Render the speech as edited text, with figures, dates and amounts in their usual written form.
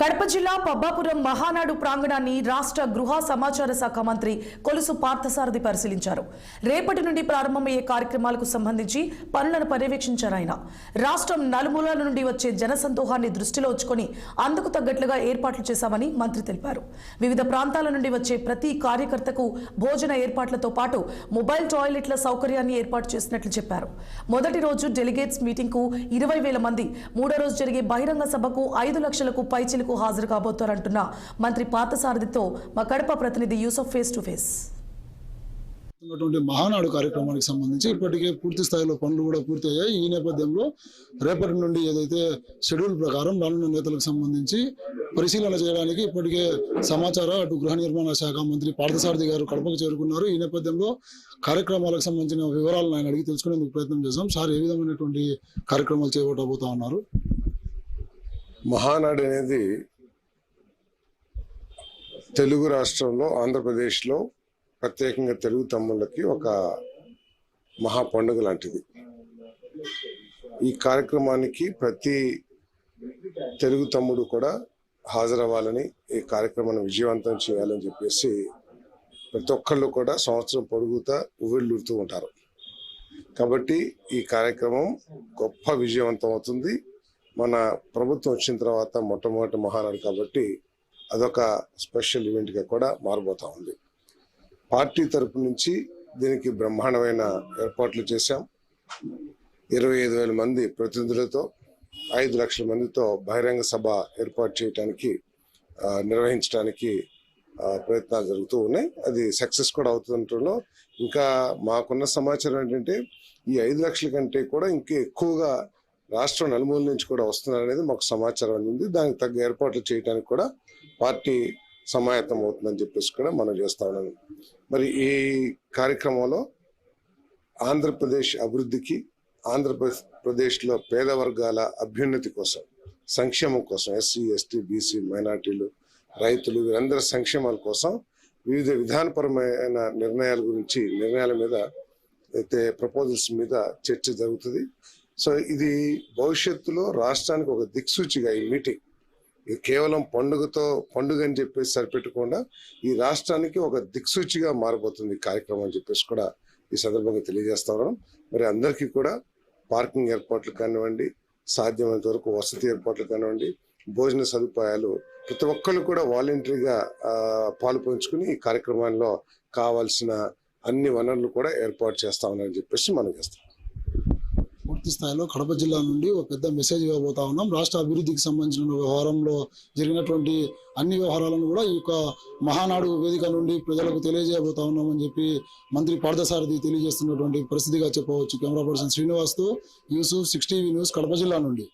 కడప జిల్లా పబ్బాపురం మహానాడు ప్రాంగణాన్ని రాష్ట్ర గృహ సమాచార శాఖ మంత్రి కొలుసు పార్థసారథి పరిశీలించారు. రేపటి నుండి ప్రారంభమయ్యే కార్యక్రమాలకు సంబంధించి పనులను పర్యవేక్షించారు. ఆయన రాష్ట్రం నలుమూలల నుండి వచ్చే జనసందోహాన్ని దృష్టిలో ఉంచుకొని అందుకు తగ్గట్లుగా ఏర్పాట్లు చేశామని మంత్రి తెలిపారు. వివిధ ప్రాంతాల నుండి వచ్చే ప్రతి కార్యకర్తకు భోజన ఏర్పాట్లతో పాటు మొబైల్ టాయిలెట్ల సౌకర్యాన్ని ఏర్పాటు చేసినట్లు చెప్పారు. మొదటి రోజు డెలిగేట్స్ మీటింగ్ కు 20,000 మంది, మూడో రోజు జరిగే బహిరంగ సభకు 5 లక్షలకు పైచిలకు హాజరు కాబోతారంటున్న మంత్రి పార్థసారథితో మా కడప ప్రతినిధి Yusuf face to face. Mahanadu కార్యక్రమానికి సంబంధించి ఇప్పటికే పూర్తి స్థాయిలో పనులు కూడా పూర్తయ్యాయి. ఈ నేపథ్యంలో రేపటి నుండి ఏదైతే షెడ్యూల్ ప్రకారం రానున్న నేతలకు సంబంధించి పరిశీలన చేయడానికి ఇప్పటికే సమాచార అటు గృహ నిర్మాణ శాఖ మంత్రి పార్థసారథి గారు కడపకు చేరుకున్నారు. ఈ నేపథ్యంలో కార్యక్రమాలకు సంబంధించిన వివరాలను ఆయన అడిగి తెలుసుకునేందుకు ప్రయత్నం చేశాం. సార్, ఏ విధమైనటువంటి కార్యక్రమాలు చేపట్టబోతా ఉన్నారు? మహానాడు అనేది తెలుగు రాష్ట్రంలో, ఆంధ్రప్రదేశ్లో ప్రత్యేకంగా తెలుగు తమ్ముళ్ళకి ఒక మహా పండుగ లాంటిది. ఈ కార్యక్రమానికి ప్రతి తెలుగు తమ్ముడు కూడా హాజరవ్వాలని, ఈ కార్యక్రమాన్ని విజయవంతం చేయాలని చెప్పేసి ప్రతి ఒక్కళ్ళు కూడా సంవత్సరం పొడుగుతా ఉవ్విళ్ళూరుతూ ఉంటారు. కాబట్టి ఈ కార్యక్రమం గొప్ప విజయవంతం అవుతుంది. మన ప్రభుత్వం వచ్చిన తర్వాత మొట్టమొదటి మహానాడు కాబట్టి అదొక స్పెషల్ ఈవెంట్గా కూడా మారబోతా ఉంది. పార్టీ తరపు నుంచి దీనికి బ్రహ్మాండమైన ఏర్పాట్లు చేశాం. 25,000 మంది ప్రతినిధులతో 5 లక్షల మందితో బహిరంగ సభ ఏర్పాటు చేయడానికి నిర్వహించడానికి ప్రయత్నాలు జరుగుతూ ఉన్నాయి. అది సక్సెస్ కూడా అవుతుండటంలో ఇంకా మాకున్న సమాచారం ఏంటంటే ఈ 5 లక్షల కంటే కూడా ఇంకా ఎక్కువగా రాష్ట్రం నలుమూల నుంచి కూడా వస్తున్నారనేది మాకు సమాచారం అందింది. దానికి తగ్గ ఏర్పాట్లు చేయడానికి కూడా పార్టీ సమాయత్తం అవుతుందని చెప్పేసి కూడా మనం చేస్తా ఉన్నాం. మరి ఈ కార్యక్రమంలో ఆంధ్రప్రదేశ్ అభివృద్ధికి, ఆంధ్రప్రదేశ్లో పేద వర్గాల అభ్యున్నతి కోసం, సంక్షేమం కోసం, ఎస్సీ, ఎస్టీ, బీసీ, మైనార్టీలు, రైతులు, వీరందరి సంక్షేమాల కోసం వివిధ విధానపరమైన నిర్ణయాల మీద అయితే ప్రపోజల్స్ మీద చర్చ జరుగుతుంది. సో ఇది భవిష్యత్తులో రాష్ట్రానికి ఒక దిక్సూచిగా ఈ మీటింగ్, ఇది కేవలం పండుగ అని చెప్పేసి సరిపెట్టకుండా ఈ రాష్ట్రానికి ఒక దిక్సూచిగా మారబోతుంది ఈ కార్యక్రమం అని చెప్పేసి కూడా ఈ సందర్భంగా తెలియజేస్తా ఉన్నాం. మరి అందరికీ కూడా పార్కింగ్ ఏర్పాట్లు కానివ్వండి, సాధ్యమైనంత వరకు వసతి ఏర్పాట్లు కానివ్వండి, భోజన సదుపాయాలు, ప్రతి ఒక్కళ్ళు కూడా వాలంటరీగా పాలు పంచుకుని ఈ కార్యక్రమాల్లో కావాల్సిన అన్ని వనరులు కూడా ఏర్పాటు చేస్తా ఉన్నారని చెప్పేసి మనం చేస్తాం. పూర్తి స్థాయిలో కడప జిల్లా నుండి ఒక పెద్ద మెసేజ్ ఇవ్వబోతా ఉన్నాం. రాష్ట్ర అభివృద్ధికి సంబంధించిన వ్యవహారంలో జరిగినటువంటి అన్ని వ్యవహారాలను కూడా ఈ యొక్క మహానాడు వేదిక నుండి ప్రజలకు తెలియజేయబోతా ఉన్నామని చెప్పి మంత్రి పార్థసారథి తెలియజేస్తున్నటువంటి పరిస్థితిగా చెప్పవచ్చు. కెమెరా పర్సన్ శ్రీనివాస్తో యూసుఫ్, 6 టీవీ న్యూస్, కడప జిల్లా నుండి.